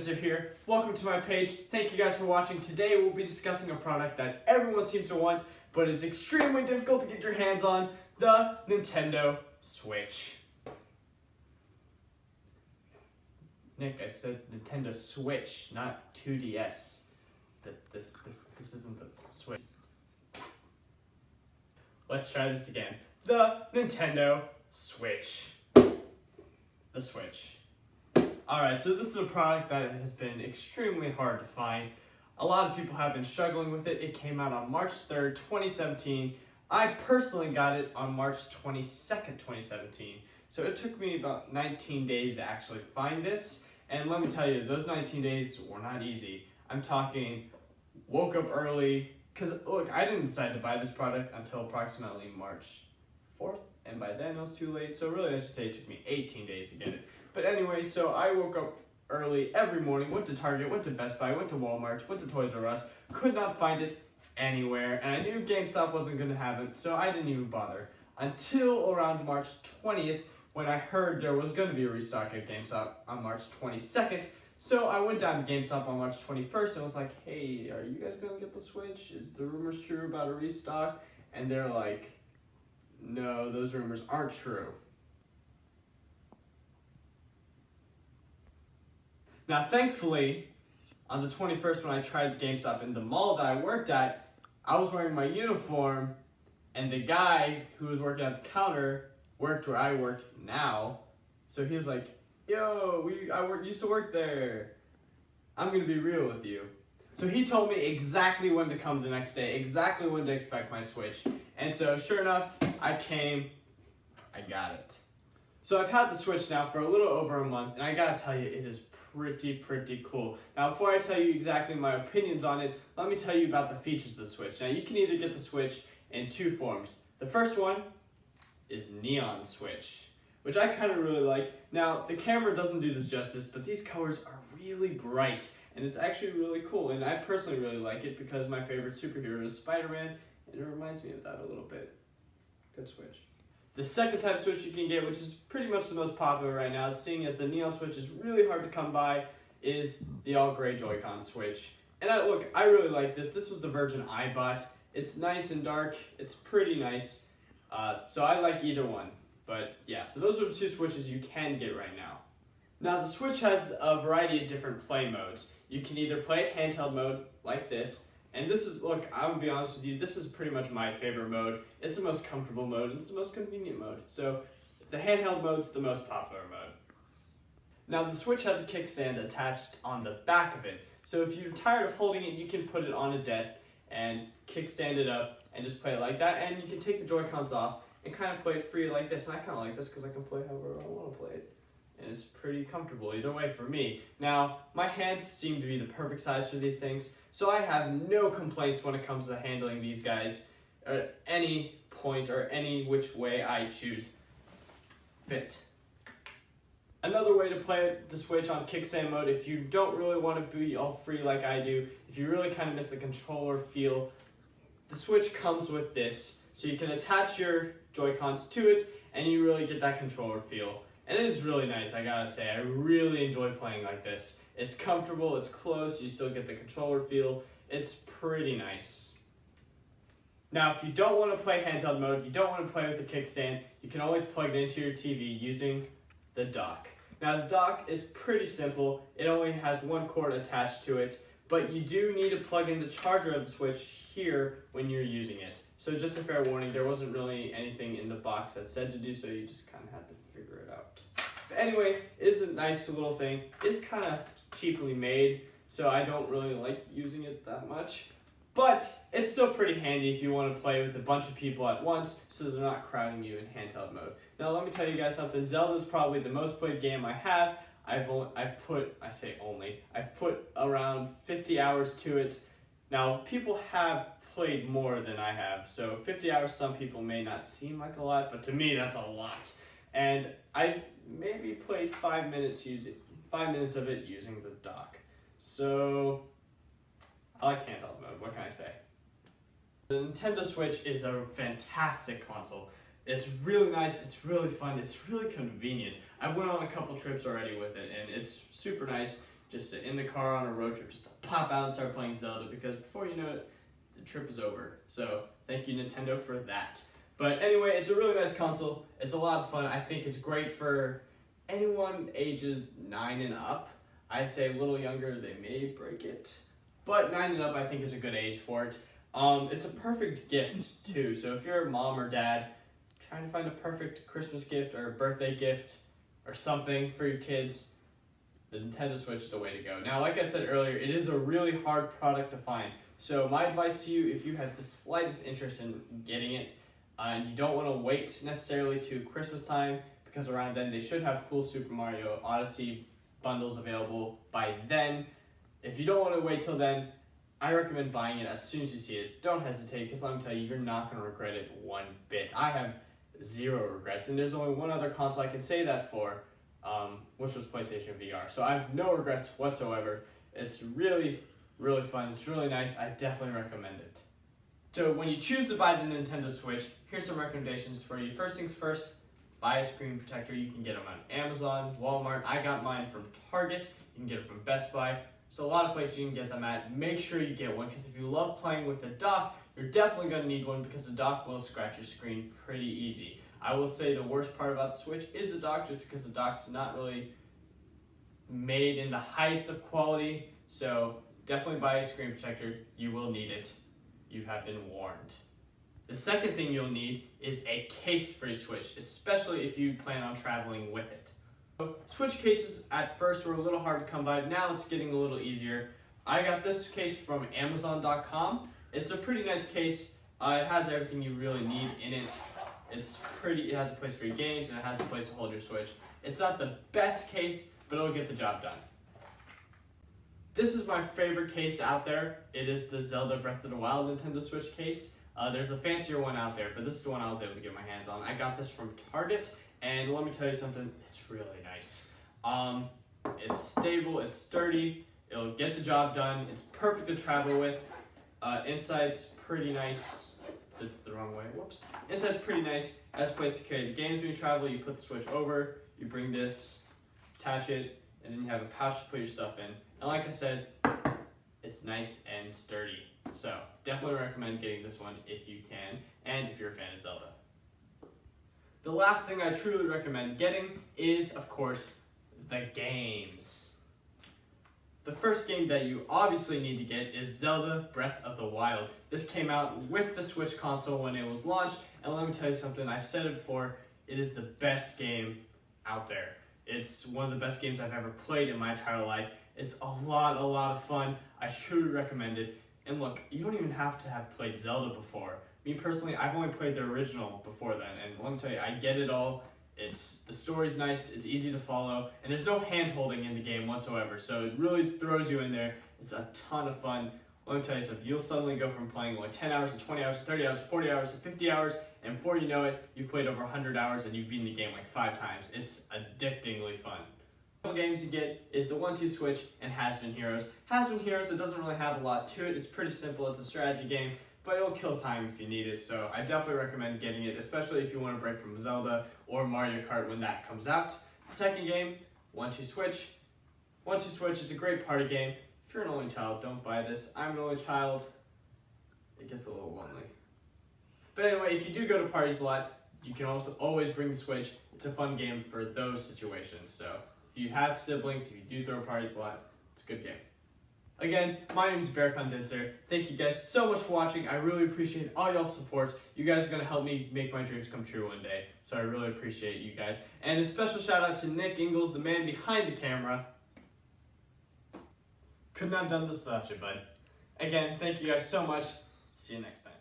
Spencer here. Welcome to my page. Thank you guys for watching. Today we'll be discussing a product that everyone seems to want, but it's extremely difficult to get your hands on, the Nintendo Switch. Nick, I said Nintendo Switch, not 2DS. This isn't the Switch. Let's try this again. The Nintendo Switch. The Switch. Alright, so this is a product that has been extremely hard to find. A lot of people have been struggling with it. It came out on March 3rd, 2017. I personally got it on March 22nd, 2017. So it took me about 19 days to actually find this. And let me tell you, those 19 days were not easy. I'm talking, woke up early, because look, I didn't decide to buy this product until approximately March 4th. And by then it was too late. So really I should say it took me 18 days to get it. But anyway, so I woke up early every morning, went to Target, went to Best Buy, went to Walmart, went to Toys R Us, could not find it anywhere, and I knew GameStop wasn't going to have it, so I didn't even bother. Until around March 20th, when I heard there was going to be a restock at GameStop on March 22nd, so I went down to GameStop on March 21st and was like, hey, are you guys going to get the Switch? Is the rumors true about a restock? And they're like, no, those rumors aren't true. Now, thankfully, on the 21st when I tried GameStop in the mall that I worked at, I was wearing my uniform, and the guy who was working at the counter worked where I work now. So he was like, yo, used to work there. I'm going to be real with you. So he told me exactly when to come the next day, exactly when to expect my Switch. And so sure enough, I came, I got it. So I've had the Switch now for a little over a month, and I gotta tell you, it is pretty cool. Now, before I tell you exactly my opinions on it, let me tell you about the features of the Switch. Now, you can either get the Switch in two forms. The first one is Neon Switch, which I kind of really like. Now, the camera doesn't do this justice, but these colors are really bright, and it's actually really cool, and I personally really like it because my favorite superhero is Spider-Man, and it reminds me of that a little bit. Good Switch. The second type of Switch you can get, which is pretty much the most popular right now, seeing as the Neon Switch is really hard to come by, is the all-gray Joy-Con Switch. And I really like this. This was the version I bought. It's nice and dark. It's pretty nice. So I like either one. But yeah, so those are the two Switches you can get right now. Now the Switch has a variety of different play modes. You can either play it handheld mode, like this. And this is, look, I'm gonna be honest with you, this is pretty much my favorite mode. It's the most comfortable mode, and it's the most convenient mode. So the handheld mode's the most popular mode. Now the Switch has a kickstand attached on the back of it. So if you're tired of holding it, you can put it on a desk and kickstand it up and just play it like that. And you can take the Joy-Cons off and kind of play it free like this. And I kind of like this because I can play however I want to play it. And it's pretty comfortable either way for me. Now, my hands seem to be the perfect size for these things, so I have no complaints when it comes to handling these guys at any point or any which way I choose fit. Another way to play the Switch on kickstand mode, if you don't really want to be all free like I do, if you really kind of miss the controller feel, the Switch comes with this, so you can attach your Joy-Cons to it, and you really get that controller feel. And it is really nice, I gotta say. I really enjoy playing like this. It's comfortable, it's close, you still get the controller feel. It's pretty nice. Now, if you don't want to play handheld mode, you don't want to play with the kickstand, you can always plug it into your TV using the dock. Now, the dock is pretty simple. It only has one cord attached to it, but you do need to plug in the charger of the Switch here when you're using it. So just a fair warning, there wasn't really anything in the box that said to do so, you just kind of had to figure it out. But anyway, it is a nice little thing. It's kind of cheaply made, so I don't really like using it that much. But it's still pretty handy if you want to play with a bunch of people at once, so they're not crowding you in handheld mode. Now let me tell you guys something, Zelda's probably the most played game I have. I've put around 50 hours to it. Now people have played more than I have, so 50 hours some people may not seem like a lot, but to me that's a lot. And I maybe played 5 minutes of it using the dock. So I like handheld mode, what can I say? The Nintendo Switch is a fantastic console. It's really nice, it's really fun, it's really convenient. I've went on a couple trips already with it, and it's super nice. just in the car on a road trip, just to pop out and start playing Zelda, because before you know it, the trip is over. So thank you, Nintendo, for that. But anyway, it's a really nice console. It's a lot of fun. I think it's great for anyone ages 9 and up. I'd say a little younger, they may break it. But 9 and up, I think, is a good age for it. It's a perfect gift, too. So if you're a mom or dad trying to find a perfect Christmas gift or a birthday gift or something for your kids, the Nintendo Switch is the way to go. Now, like I said earlier, it is a really hard product to find. So my advice to you, if you have the slightest interest in getting it, and you don't want to wait necessarily to Christmas time, because around then they should have cool Super Mario Odyssey bundles available by then. If you don't want to wait till then, I recommend buying it as soon as you see it. Don't hesitate, because let me tell you, you're not going to regret it one bit. I have zero regrets, and there's only one other console I can say that for, which was PlayStation VR. So I have no regrets whatsoever. It's really, really fun. It's really nice. I definitely recommend it. So when you choose to buy the Nintendo Switch, here's some recommendations for you. First things first, buy a screen protector. You can get them on Amazon, Walmart. I got mine from Target. You can get it from Best Buy. So a lot of places you can get them at. Make sure you get one, because if you love playing with the dock, you're definitely going to need one, because the dock will scratch your screen pretty easy. I will say the worst part about the Switch is the dock, just because the dock's not really made in the highest of quality. So definitely buy a screen protector. You will need it. You have been warned. The second thing you'll need is a case for your Switch, especially if you plan on traveling with it. Switch cases at first were a little hard to come by, but now it's getting a little easier. I got this case from Amazon.com. It's a pretty nice case. It has everything you really need in it. It has a place for your games, and it has a place to hold your Switch. It's not the best case, but it'll get the job done. This is my favorite case out there. It is the Zelda Breath of the Wild Nintendo Switch case. There's a fancier one out there, but this is the one I was able to get my hands on. I got this from Target, and let me tell you something, it's really nice. It's stable, it's sturdy, it'll get the job done, it's perfect to travel with. Inside's pretty nice. Did it the wrong way, whoops. Inside's pretty nice, has a place to carry the games when you travel. You put the Switch over, you bring this, attach it, and then you have a pouch to put your stuff in. And like I said, it's nice and sturdy. So definitely recommend getting this one if you can, and if you're a fan of Zelda. The last thing I truly recommend getting is, of course, the games. The first game that you obviously need to get is Zelda Breath of the Wild. This came out with the Switch console when it was launched, and let me tell you something, I've said it before, it is the best game out there. It's one of the best games I've ever played in my entire life. It's a lot of fun. I truly recommend it. And look, you don't even have to have played Zelda before. Me personally, I've only played the original before then, and let me tell you, I get it all. The story's nice, it's easy to follow, and there's no hand-holding in the game whatsoever, so it really throws you in there. It's a ton of fun. Let me tell you something, you'll suddenly go from playing like 10 hours to 20 hours to 30 hours to 40 hours to 50 hours, and before you know it, you've played over 100 hours and you've beaten the game like 5 times. It's addictingly fun. The games you get is the 1-2 Switch and Has-Been Heroes. Has-Been Heroes, it doesn't really have a lot to it. It's pretty simple, it's a strategy game, but it'll kill time if you need it, so I definitely recommend getting it, especially if you want to break from Zelda or Mario Kart when that comes out. Second game, 1-2 Switch. 1-2 Switch is a great party game. If you're an only child, don't buy this. I'm an only child. It gets a little lonely. But anyway, if you do go to parties a lot, you can also always bring the Switch. It's a fun game for those situations, so if you have siblings, if you do throw parties a lot, it's a good game. Again, my name is Bear Condenser. Thank you guys so much for watching. I really appreciate all y'all's support. You guys are going to help me make my dreams come true one day. So I really appreciate you guys. And a special shout out to Nick Ingalls, the man behind the camera. Couldn't have done this without you, bud. Again, thank you guys so much. See you next time.